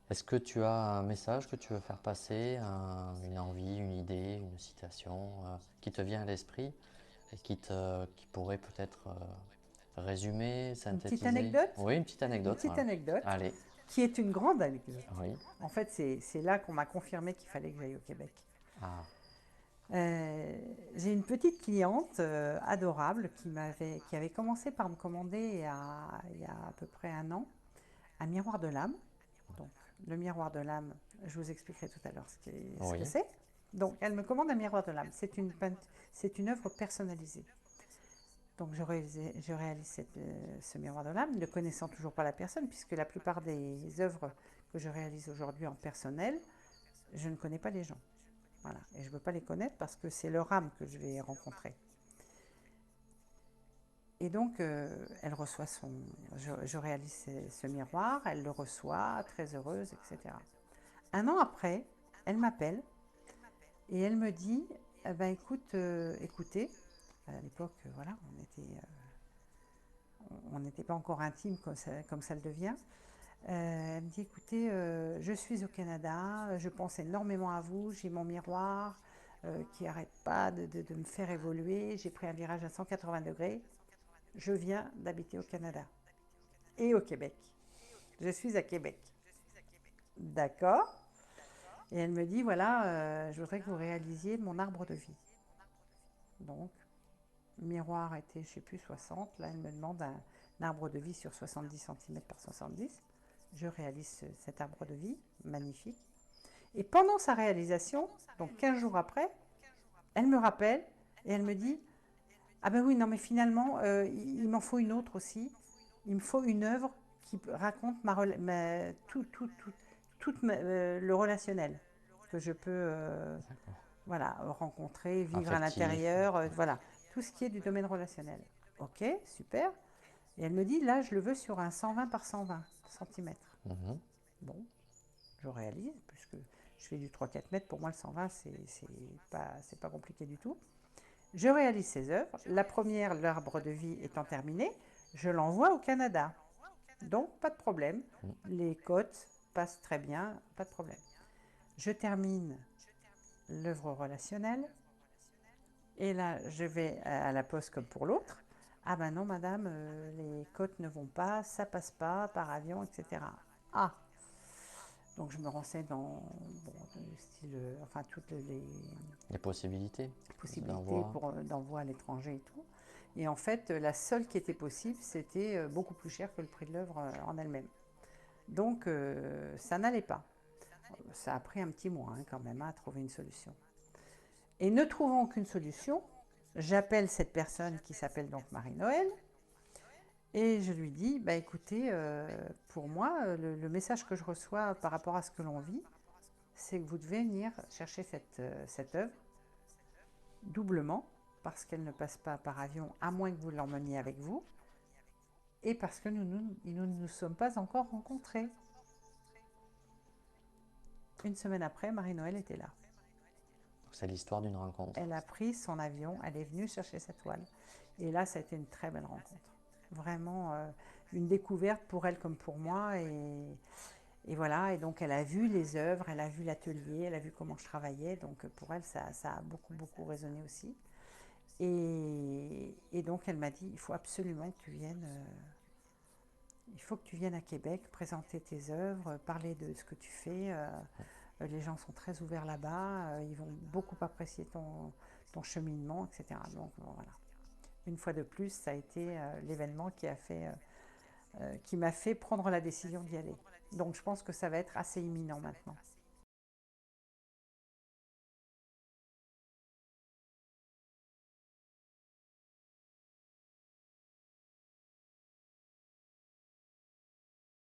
Est-ce que tu as un message que tu veux faire passer, une envie, une idée, une citation qui te vient à l'esprit et qui pourrait peut-être résumer, Une petite synthétiser? anecdote, Oui, une petite une anecdote, petite voilà. anecdote Allez, qui est une grande anecdote. oui. En fait, c'est là qu'on m'a confirmé qu'il fallait que j'aille au Québec. Ah, Euh, j'ai une petite cliente adorable qui avait commencé par me commander il y a à peu près un an un miroir de lame. Donc, le miroir de lame, je vous expliquerai tout à l'heure ce que oui. c'est. Donc, elle me commande un miroir de lame. C'est une œuvre personnalisée. Donc, je réalise ce miroir de lame, ne connaissant toujours pas la personne, puisque la plupart des œuvres que je réalise aujourd'hui en personnel, je ne connais pas les gens. Voilà. Et je ne veux pas les connaître parce que c'est leur âme que je vais rencontrer. Et donc, elle reçoit je réalise ce miroir, elle le reçoit, très heureuse, etc. Un an après, elle m'appelle et elle me dit, ben écoutez, à l'époque, voilà, on n'était pas encore intime comme ça le devient. Elle me dit, écoutez, je suis au Canada, je pense énormément à vous, j'ai mon miroir qui n'arrête pas de me faire évoluer, j'ai pris un virage à 180 degrés, je viens d'habiter au Canada et au Québec. Je suis à Québec. D'accord. Et elle me dit, voilà, je voudrais que vous réalisiez mon arbre de vie. Donc, le miroir était, je ne sais plus, 60. Là, elle me demande un arbre de vie sur 70 centimètres par 70. Je réalise cet arbre de vie, magnifique. Et pendant sa réalisation, donc 15 jours après, elle me rappelle et elle me dit, ah ben oui, non mais finalement, il m'en faut une autre aussi. Il me faut une œuvre qui raconte le relationnel que je peux voilà, rencontrer, vivre à Affectif. l'intérieur, voilà, tout ce qui est du domaine relationnel. Ok, super. Et elle me dit, là, je le veux sur un 120 par 120 centimètres. Mhm. Bon, je réalise, puisque je fais du 3-4 mètres, pour moi le 120, c'est pas compliqué du tout. Je réalise ces œuvres. La première, l'arbre de vie étant terminé, je l'envoie au Canada. Donc, pas de problème. Les cotes passent très bien, pas de problème. Je termine l'œuvre relationnelle. Et là, je vais à la poste comme pour l'autre. Ah ben non, madame, les cotes ne vont pas, ça passe pas par avion, etc. Ah, donc je me renseigne dans bon, le style, enfin toutes les Les possibilités possibilités d'envoi. d'envoi à l'étranger et tout. Et en fait, la seule qui était possible, c'était beaucoup plus cher que le prix de l'œuvre en elle-même. Donc, ça n'allait pas. Ça a pris un petit mois quand même à trouver une solution. Et ne trouvant aucune solution, j'appelle cette personne qui s'appelle donc Marie-Noël et je lui dis, bah écoutez, pour moi, le message que je reçois par rapport à ce que l'on vit, c'est que vous devez venir chercher cette œuvre doublement, parce qu'elle ne passe pas par avion, à moins que vous l'emmeniez avec vous, et parce que nous ne nous sommes pas encore rencontrés. Une semaine après, Marie-Noël était là. C'est l'histoire d'une rencontre. Elle a pris son avion, elle est venue chercher sa toile. Et là, ça a été une très belle rencontre. Vraiment une découverte pour elle comme pour moi. Et voilà, et donc elle a vu les œuvres, elle a vu l'atelier, elle a vu comment je travaillais. Donc pour elle, ça a beaucoup, beaucoup résonné aussi. Et donc elle m'a dit, il faut absolument que tu viennes. Il faut que tu viennes à Québec, présenter tes œuvres, parler de ce que tu fais. Les gens sont très ouverts là-bas, ils vont beaucoup apprécier ton cheminement, etc. Donc voilà. Une fois de plus, ça a été l'événement qui m'a fait prendre la décision d'y aller. Donc je pense que ça va être assez imminent maintenant.